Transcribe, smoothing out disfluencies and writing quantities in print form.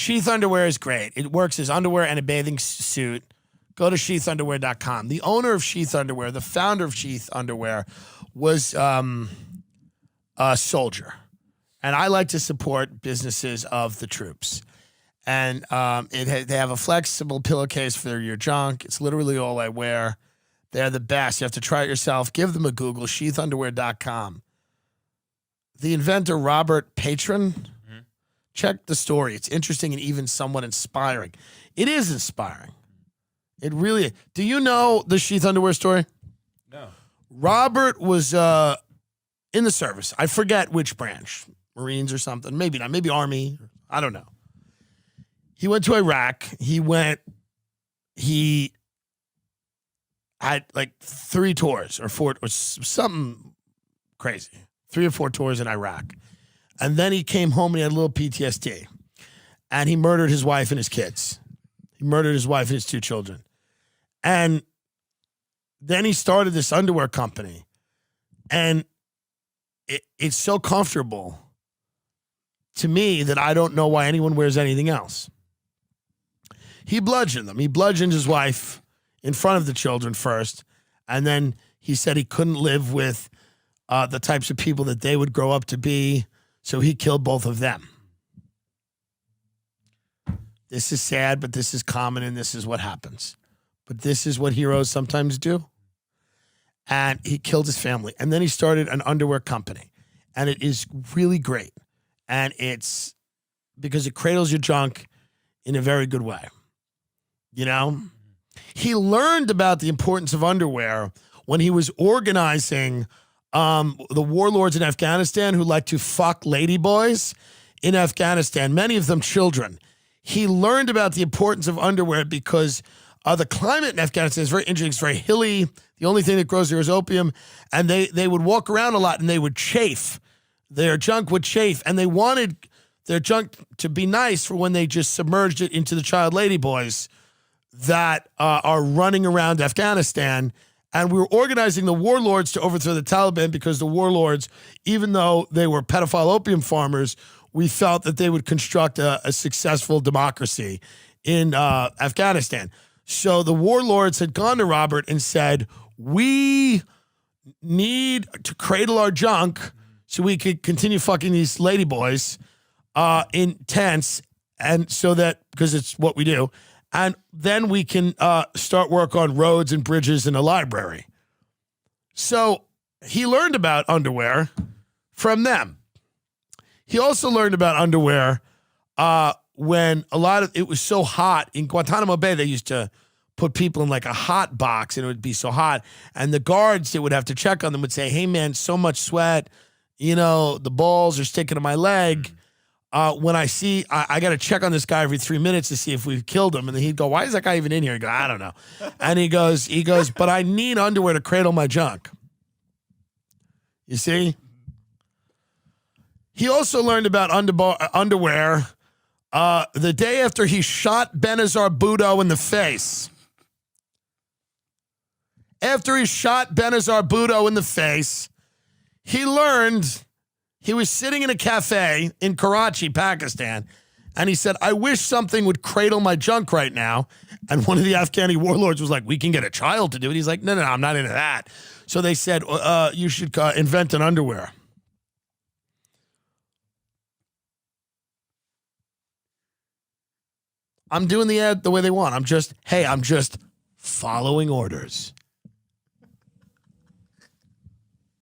Sheath underwear is great. It works as underwear and a bathing suit. Go to sheathunderwear.com. The owner of Sheath Underwear, the founder of Sheath Underwear, was a soldier. And I like to support businesses of the troops. And they have a flexible pillowcase for your junk. It's literally all I wear. They're the best. You have to try it yourself. Give them a Google, sheathunderwear.com. The inventor, Robert Patron, check the story. It's interesting and even somewhat inspiring. It is inspiring. It really is. Do you know the Sheath Underwear story? No. Robert was in the service. I forget which branch. Marines or something. Maybe not. Maybe Army. I don't know. He went to Iraq. He had like 3 tours or 4 or something crazy. 3 or 4 tours in Iraq. And then he came home and he had a little PTSD. And he murdered his wife and his kids. He murdered his wife and his 2 children. And then he started this underwear company. And it's so comfortable to me that I don't know why anyone wears anything else. He bludgeoned them. He bludgeoned his wife in front of the children first. And then he said he couldn't live with the types of people that they would grow up to be. So he killed both of them. This is sad, but this is common and this is what happens. But this is what heroes sometimes do. And he killed his family. And then he started an underwear company. And it is really great. And it's because it cradles your junk in a very good way. You know? He learned about the importance of underwear when he was organizing the warlords in Afghanistan who like to fuck ladyboys in Afghanistan, many of them children. He learned about the importance of underwear because the climate in Afghanistan is very interesting. It's very hilly. The only thing that grows there is opium. And they would walk around a lot and they would chafe. Their junk would chafe. And they wanted their junk to be nice for when they just submerged it into the child ladyboys that are running around Afghanistan. And we were organizing the warlords to overthrow the Taliban because the warlords, even though they were pedophile opium farmers, we felt that they would construct a successful democracy in Afghanistan. So the warlords had gone to Robert and said, we need to cradle our junk so we could continue fucking these ladyboys in tents, and so that, because it's what we do, and then we can start work on roads and bridges and a library. So he learned about underwear from them. He also learned about underwear when it was so hot. In Guantanamo Bay, they used to put people in like a hot box and it would be so hot. And the guards that would have to check on them would say, hey man, so much sweat, the balls are sticking to my leg. When I see, I got to check on this guy every 3 minutes to see if we've killed him. And then he'd go, why is that guy even in here? He'd go, I don't know. And he goes, but I need underwear to cradle my junk. You see? He also learned about underwear the day after he shot Benazir Bhutto in the face. After he shot Benazir Bhutto in the face, he learned. He was sitting in a cafe in Karachi, Pakistan, and he said, I wish something would cradle my junk right now. And one of the Afghani warlords was like, we can get a child to do it. He's like, no, I'm not into that. So they said, you should invent an underwear. I'm doing the ad the way they want. I'm just following orders.